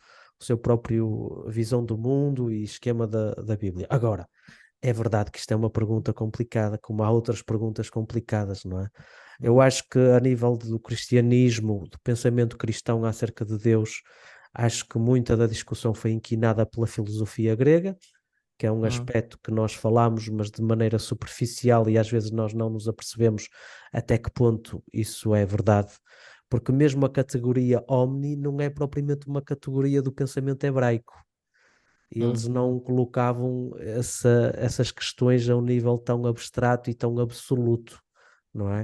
visão do mundo e esquema da Bíblia. Agora, é verdade que isto é uma pergunta complicada, como há outras perguntas complicadas, não é? Eu acho que a nível do cristianismo, do pensamento cristão acerca de Deus, acho que muita da discussão foi inquinada pela filosofia grega, que é um aspecto que nós falamos, mas de maneira superficial, e às vezes nós não nos apercebemos até que ponto isso é verdade, porque mesmo a categoria omni não é propriamente uma categoria do pensamento hebraico. Eles não colocavam essas questões a um nível tão abstrato e tão absoluto, não é?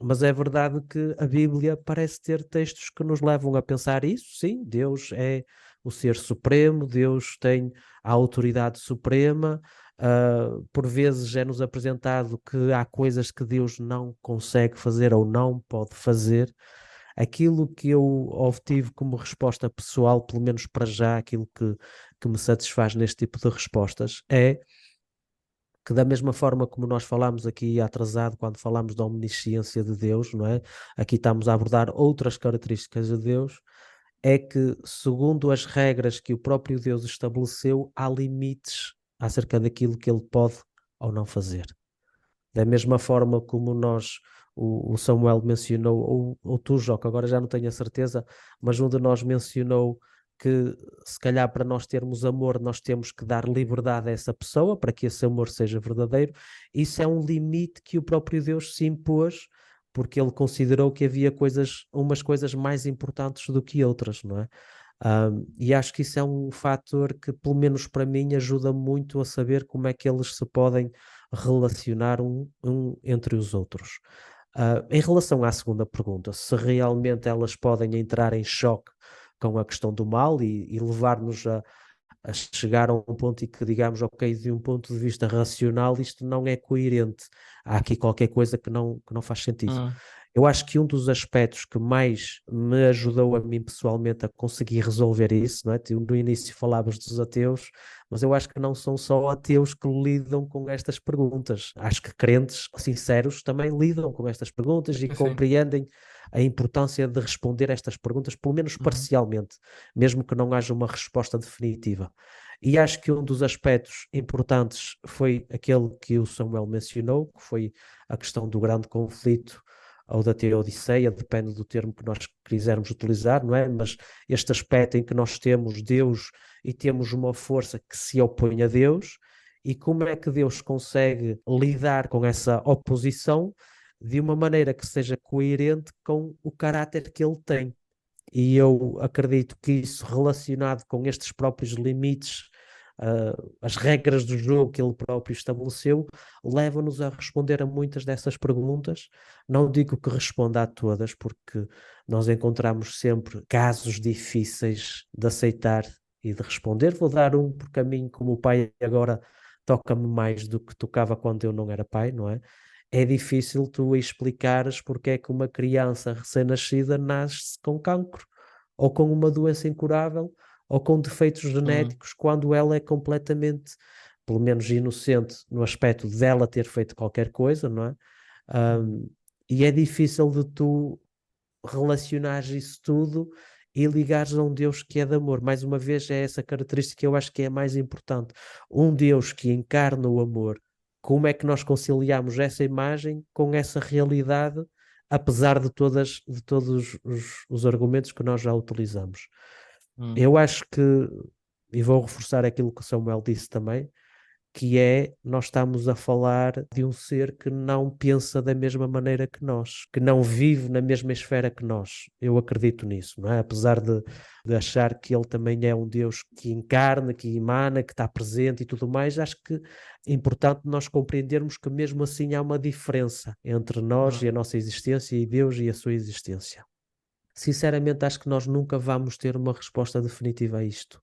Mas é verdade que a Bíblia parece ter textos que nos levam a pensar isso, sim, Deus é o ser supremo, Deus tem a autoridade suprema, por vezes é-nos apresentado que há coisas que Deus não consegue fazer ou não pode fazer. Aquilo que eu obtive como resposta pessoal, pelo menos para já, aquilo que me satisfaz neste tipo de respostas, é que da mesma forma como nós falámos aqui atrasado quando falámos da omnisciência de Deus, não é? Aqui estamos a abordar outras características de Deus, é que segundo as regras que o próprio Deus estabeleceu, há limites acerca daquilo que ele pode ou não fazer. Da mesma forma como o Samuel mencionou, ou tu, Joca, agora já não tenho a certeza, mas um de nós mencionou que se calhar para nós termos amor nós temos que dar liberdade a essa pessoa para que esse amor seja verdadeiro. Isso é um limite que o próprio Deus se impôs porque ele considerou que havia umas coisas mais importantes do que outras, não é? E acho que isso é um fator que, pelo menos para mim, ajuda muito a saber como é que eles se podem relacionar um entre os outros. Em relação à segunda pergunta, se realmente elas podem entrar em choque com a questão do mal e levar-nos a chegar a um ponto em que digamos, ok, de um ponto de vista racional isto não é coerente, há aqui qualquer coisa que não faz sentido. Eu acho que um dos aspectos que mais me ajudou a mim pessoalmente a conseguir resolver isso, não é? No início falávamos dos ateus, mas eu acho que não são só ateus que lidam com estas perguntas. Acho que crentes sinceros também lidam com estas perguntas e compreendem a importância de responder estas perguntas, pelo menos parcialmente, mesmo que não haja uma resposta definitiva. E acho que um dos aspectos importantes foi aquele que o Samuel mencionou, que foi a questão do grande conflito ou da teodiceia, depende do termo que nós quisermos utilizar, não é? Mas este aspecto em que nós temos Deus e temos uma força que se opõe a Deus, e como é que Deus consegue lidar com essa oposição de uma maneira que seja coerente com o caráter que ele tem. E eu acredito que isso, relacionado com estes próprios limites, as regras do jogo que ele próprio estabeleceu, leva-nos a responder a muitas dessas perguntas. Não digo que responda a todas, porque nós encontramos sempre casos difíceis de aceitar e de responder. Vou dar um por caminho, como o pai agora toca-me mais do que tocava quando eu não era pai, não é? É difícil tu explicares porque é que uma criança recém-nascida nasce com cancro, ou com uma doença incurável, ou com defeitos genéticos, quando ela é completamente, pelo menos inocente, no aspecto dela ter feito qualquer coisa, não é? E é difícil de tu relacionares isso tudo e ligares a um Deus que é de amor. Mais uma vez, é essa característica que eu acho que é a mais importante. Um Deus que encarna o amor. Como é que nós conciliamos essa imagem com essa realidade, apesar de todos os argumentos que nós já utilizamos? Eu acho que, e vou reforçar aquilo que o Samuel disse também, que é, nós estamos a falar de um ser que não pensa da mesma maneira que nós, que não vive na mesma esfera que nós. Eu acredito nisso, não é? Apesar de achar que ele também é um Deus que encarna, que emana, que está presente e tudo mais, acho que é importante nós compreendermos que mesmo assim há uma diferença entre nós e a nossa existência e Deus e a sua existência. Sinceramente, acho que nós nunca vamos ter uma resposta definitiva a isto.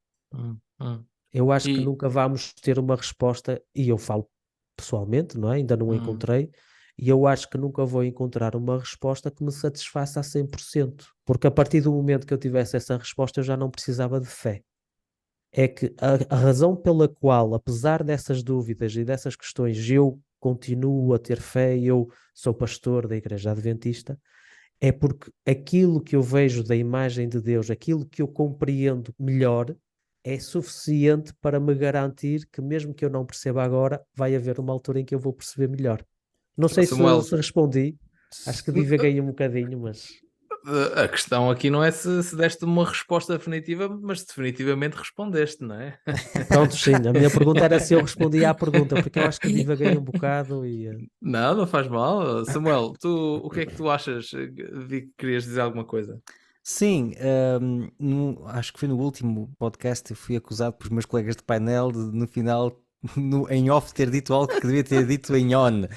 Eu acho que E, nunca vamos ter uma resposta, e eu falo pessoalmente, não é? Ainda não a encontrei, e eu acho que nunca vou encontrar uma resposta que me satisfaça a 100%, porque a partir do momento que eu tivesse essa resposta eu já não precisava de fé. É que a razão pela qual, apesar dessas dúvidas e dessas questões, eu continuo a ter fé e eu sou pastor da Igreja Adventista, é porque aquilo que eu vejo da imagem de Deus, aquilo que eu compreendo melhor, é suficiente para me garantir que, mesmo que eu não perceba agora, vai haver uma altura em que eu vou perceber melhor. Não sei Samuel, se respondi, acho que divaguei um bocadinho, mas a questão aqui não é se deste uma resposta definitiva, mas definitivamente respondeste, não é? pronto, sim. A minha pergunta era se eu respondi à pergunta, porque eu acho que divaguei um bocado e Não, não faz mal. Samuel, o que é que tu achas? Vi que querias dizer alguma coisa. Sim, acho que foi no último podcast eu fui acusado pelos meus colegas de painel de, no final, em off, ter dito algo que devia ter dito em on.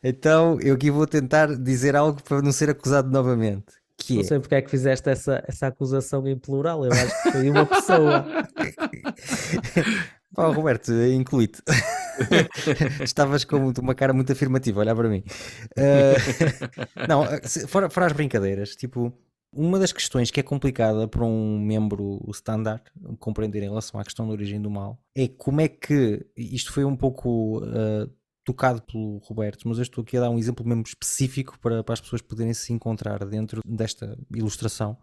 Então eu aqui vou tentar dizer algo para não ser acusado novamente. Que não é, sei porque é que fizeste essa acusação em plural. Eu acho que foi uma pessoa. pá, Roberto, inclui-te. Estavas com uma cara muito afirmativa, olhar para mim. Não, fora as brincadeiras, tipo, uma das questões que é complicada para um membro standard compreender em relação à questão da origem do mal é como é que, isto foi um pouco tocado pelo Roberto, mas eu estou aqui a dar um exemplo mesmo específico para as pessoas poderem se encontrar dentro desta ilustração.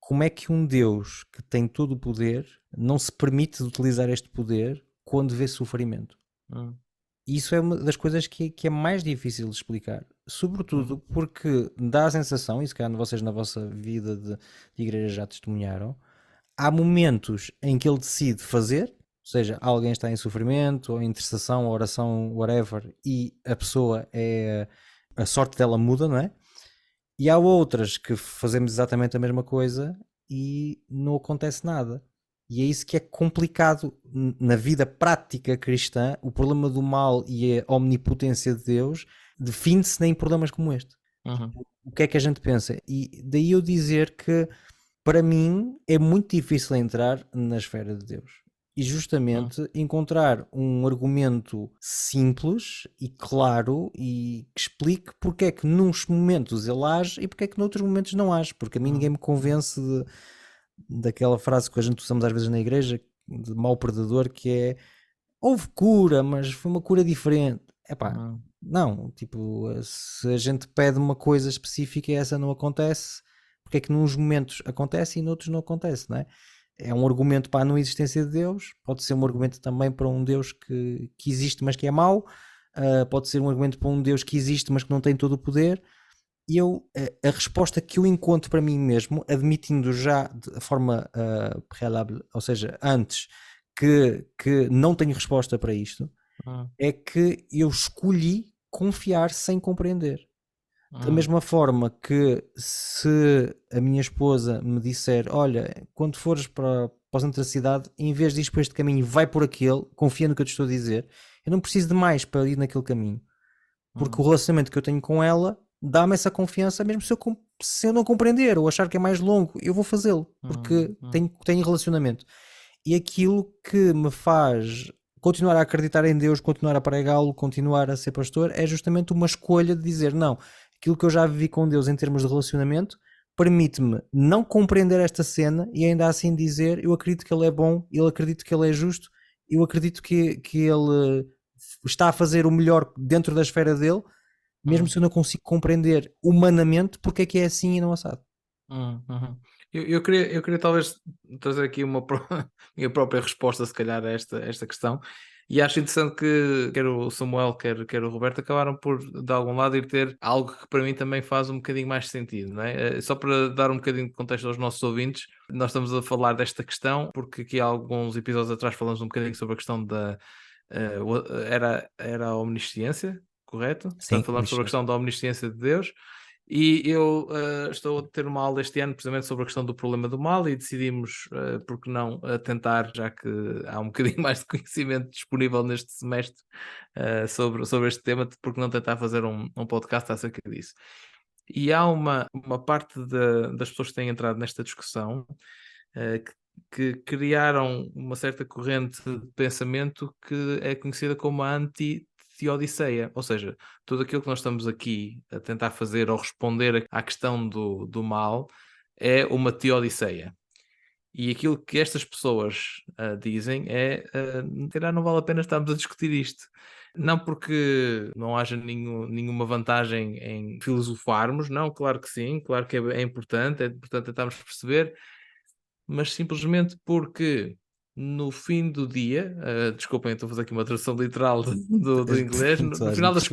Como é que um Deus que tem todo o poder não se permite de utilizar este poder quando vê sofrimento? Isso é uma das coisas que é mais difícil de explicar, sobretudo porque dá a sensação, e se calhar vocês na vossa vida de igreja já testemunharam, há momentos em que ele decide fazer, ou seja, alguém está em sofrimento, ou em intercessão, ou oração, whatever, e a pessoa a sorte dela muda, não é? E há outras que fazemos exatamente a mesma coisa e não acontece nada. E é isso que é complicado na vida prática cristã. O problema do mal e a omnipotência de Deus define-se em problemas como este. O que é que a gente pensa? E daí eu dizer que, para mim, é muito difícil entrar na esfera de Deus. E justamente encontrar um argumento simples e claro e que explique porque é que nos momentos ele age e porque é que noutros momentos não age. Porque a mim ninguém me convence daquela frase que a gente usamos às vezes na igreja, de mau predador, que é houve cura, mas foi uma cura diferente. Epá, não, tipo, se a gente pede uma coisa específica e essa não acontece, porque é que nos momentos acontece e noutros não acontece, não é? É um argumento para a não existência de Deus, pode ser um argumento também para um Deus que existe mas que é mau, pode ser um argumento para um Deus que existe mas que não tem todo o poder. E a resposta que eu encontro para mim mesmo, admitindo já de forma prealable, ou seja, antes, que não tenho resposta para isto, é que eu escolhi confiar sem compreender. Da mesma forma que se a minha esposa me disser, olha, quando fores para o centro da cidade, em vez de ir por este caminho, vai por aquele, confia no que eu te estou a dizer, eu não preciso de mais para ir naquele caminho. Porque o relacionamento que eu tenho com ela dá-me essa confiança, mesmo se eu não compreender ou achar que é mais longo, eu vou fazê-lo, porque tenho relacionamento. E aquilo que me faz continuar a acreditar em Deus, continuar a pregá-lo, continuar a ser pastor, é justamente uma escolha de dizer, não, aquilo que eu já vivi com Deus em termos de relacionamento permite-me não compreender esta cena e ainda assim dizer, eu acredito que Ele é bom, eu acredito que Ele é justo, eu acredito que Ele está a fazer o melhor dentro da esfera dele, mesmo se eu não consigo compreender humanamente porque é que é assim e não assado. Uhum. Eu queria talvez trazer aqui minha própria resposta, se calhar, a esta questão. E acho interessante que quer o Samuel, quer o Roberto acabaram por, de algum lado, ir ter algo que para mim também faz um bocadinho mais sentido, não é? Só para dar um bocadinho de contexto aos nossos ouvintes, nós estamos a falar desta questão porque aqui há alguns episódios atrás falamos um bocadinho sobre a questão da... era a omnisciência, correto? Sim, Portanto, falamos sobre a omnisciência. questão da omnisciência de Deus. E eu estou a ter uma aula este ano precisamente sobre a questão do problema do mal e decidimos, por que não, tentar, já que há um bocadinho mais de conhecimento disponível neste semestre sobre este tema, por que não tentar fazer um podcast acerca disso. E há uma parte das pessoas que têm entrado nesta discussão que criaram uma certa corrente de pensamento que é conhecida como a anti-teodiceia, ou seja, tudo aquilo que nós estamos aqui a tentar fazer ou responder à questão do mal é uma teodiceia. E aquilo que estas pessoas dizem é não vale a pena estarmos a discutir isto. Não porque não haja nenhuma vantagem em filosofarmos, não, claro que sim, claro que é importante tentarmos perceber, mas simplesmente porque no fim do dia, desculpem, estou a fazer aqui uma tradução literal do inglês, no Toda a final gente das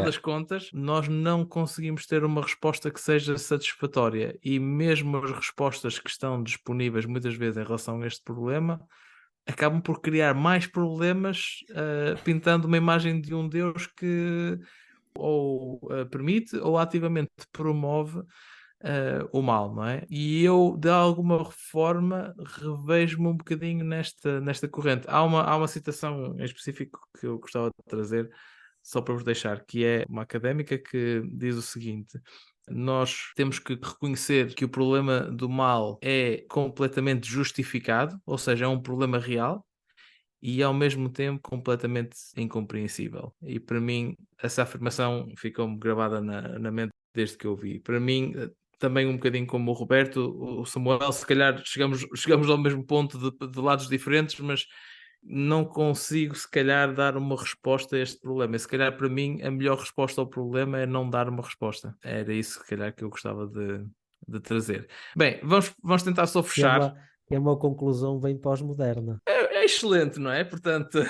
percebeu. contas, nós não conseguimos ter uma resposta que seja satisfatória, e mesmo as respostas que estão disponíveis muitas vezes em relação a este problema acabam por criar mais problemas, pintando uma imagem de um Deus que ou permite ou ativamente promove o mal, não é? E eu, de alguma forma, revejo-me um bocadinho nesta corrente. Há uma citação em específico que eu gostava de trazer, só para vos deixar, que é uma académica que diz o seguinte: nós temos que reconhecer que o problema do mal é completamente justificado, ou seja, é um problema real, e ao mesmo tempo completamente incompreensível. E para mim, essa afirmação ficou-me gravada na mente desde que eu vi. Para mim, também um bocadinho como o Roberto, o Samuel, se calhar chegamos ao mesmo ponto de lados diferentes, mas não consigo, se calhar, dar uma resposta a este problema. E, se calhar, para mim, a melhor resposta ao problema é não dar uma resposta. Era isso, se calhar, que eu gostava de trazer. Bem, vamos tentar só fechar. Que é uma conclusão bem pós-moderna. É excelente, não é? Portanto,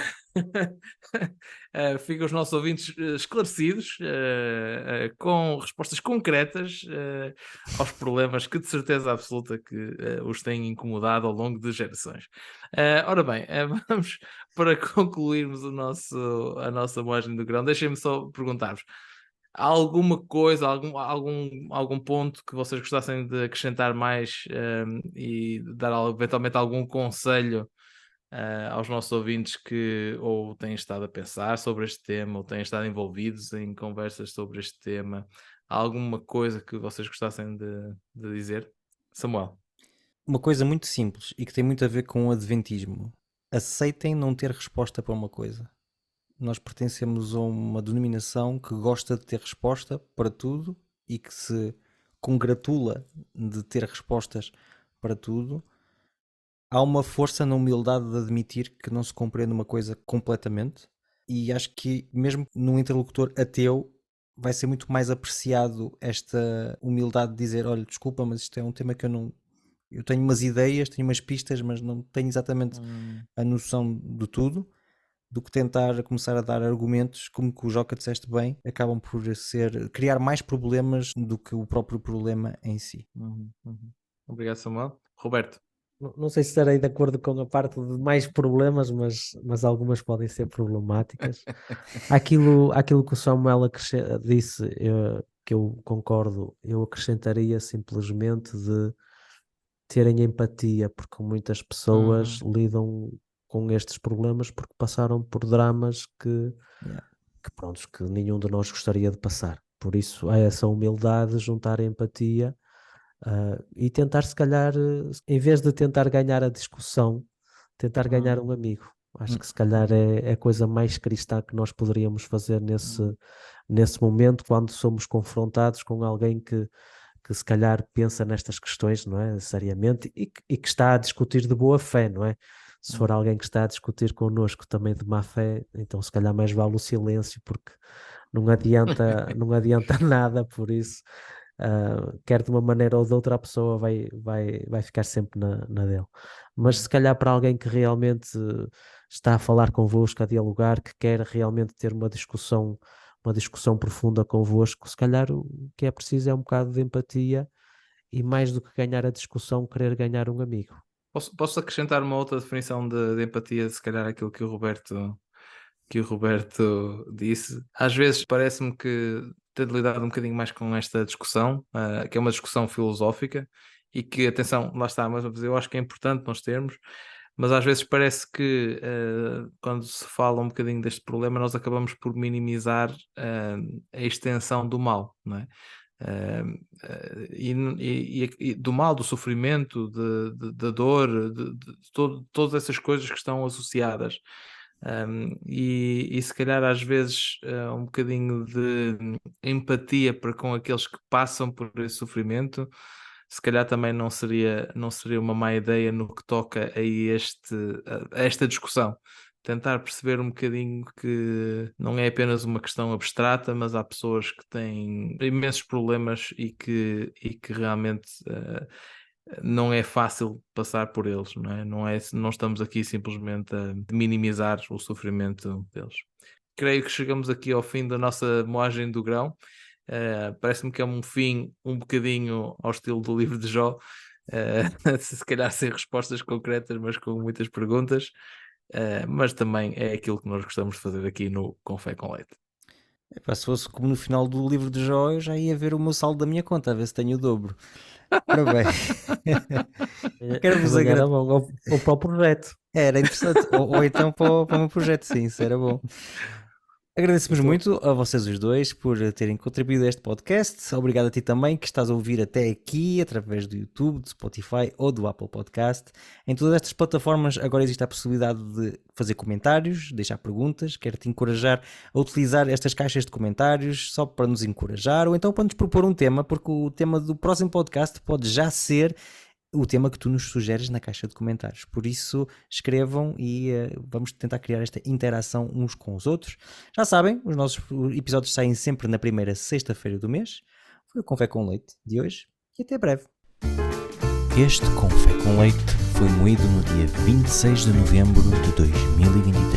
ficam os nossos ouvintes esclarecidos, com respostas concretas aos problemas que de certeza absoluta que os têm incomodado ao longo de gerações. Ora bem, vamos para concluirmos a nossa moagem do grão. Deixem-me só perguntar-vos. Há alguma coisa, algum ponto que vocês gostassem de acrescentar mais e dar eventualmente algum conselho aos nossos ouvintes que ou têm estado a pensar sobre este tema ou têm estado envolvidos em conversas sobre este tema? Há alguma coisa que vocês gostassem de dizer? Samuel. Uma coisa muito simples e que tem muito a ver com o adventismo. Aceitem não ter resposta para uma coisa. Nós pertencemos a uma denominação que gosta de ter resposta para tudo e que se congratula de ter respostas para tudo. Há uma força na humildade de admitir que não se compreende uma coisa completamente, e acho que mesmo num interlocutor ateu vai ser muito mais apreciado esta humildade de dizer, olha, desculpa, mas isto é um tema que eu tenho umas ideias, tenho umas pistas, mas não tenho exatamente a noção de tudo, do que tentar começar a dar argumentos, como que o Joca disseste bem, acabam por criar mais problemas do que o próprio problema em si. Obrigado, Samuel. Roberto. Não sei se estarei de acordo com a parte de mais problemas, mas algumas podem ser problemáticas. Aquilo que o Samuel disse, que eu concordo, eu acrescentaria simplesmente de terem empatia, porque muitas pessoas lidam com estes problemas porque passaram por dramas que nenhum de nós gostaria de passar. Por isso, há essa humildade, juntar a empatia e tentar, se calhar, em vez de tentar ganhar a discussão, tentar ganhar um amigo. Acho que se calhar é a coisa mais cristã que nós poderíamos fazer nesse momento, quando somos confrontados com alguém que se calhar pensa nestas questões, não é? Seriamente, e que está a discutir de boa fé, não é? Se for alguém que está a discutir connosco também de má fé, então se calhar mais vale o silêncio, porque não adianta nada, por isso, quer de uma maneira ou de outra, a pessoa vai ficar sempre na dele. Mas se calhar para alguém que realmente está a falar convosco, a dialogar, que quer realmente ter uma discussão profunda convosco, se calhar o que é preciso é um bocado de empatia e, mais do que ganhar a discussão, querer ganhar um amigo. Posso acrescentar uma outra definição de empatia, se calhar aquilo que o Roberto disse. Às vezes parece-me que tendo lidado um bocadinho mais com esta discussão, que é uma discussão filosófica, e que, atenção, lá está, mas eu acho que é importante nós termos, mas às vezes parece que quando se fala um bocadinho deste problema, nós acabamos por minimizar a extensão do mal, não é? E do mal, do sofrimento, da dor, de todas essas coisas que estão associadas. E se calhar às vezes um bocadinho de empatia para com aqueles que passam por esse sofrimento, se calhar também não seria uma má ideia no que toca a esta discussão. Tentar perceber um bocadinho que não é apenas uma questão abstrata, mas há pessoas que têm imensos problemas e que realmente não é fácil passar por eles, não é? Não estamos aqui simplesmente a minimizar o sofrimento deles. Creio que chegamos aqui ao fim da nossa moagem do grão. Parece-me que é um fim um bocadinho ao estilo do livro de Jó, se calhar sem respostas concretas, mas com muitas perguntas. Mas também é aquilo que nós gostamos de fazer aqui no Com Fé com Leite. Epá, se fosse como no final do livro de Jó, eu já ia ver o meu saldo da minha conta, a ver se tenho o dobro. Ora bem, quero-vos Também era agradecer. bom, ou para o projeto. Era interessante, ou então para o meu projeto, sim, isso era bom. Agradecemos Então, muito a vocês os dois por terem contribuído a este podcast. Obrigado a ti também que estás a ouvir até aqui através do YouTube, do Spotify ou do Apple Podcast. Em todas estas plataformas agora existe a possibilidade de fazer comentários, deixar perguntas. Quero-te encorajar a utilizar estas caixas de comentários só para nos encorajar ou então para nos propor um tema, porque o tema do próximo podcast pode já ser o tema que tu nos sugeres na caixa de comentários. Por isso, escrevam e vamos tentar criar esta interação uns com os outros. Já sabem, os nossos episódios saem sempre na primeira sexta-feira do mês. Foi o Com Fé com Leite de hoje e até breve. Este Com Fé com Leite foi moído no dia 26 de novembro de 2023.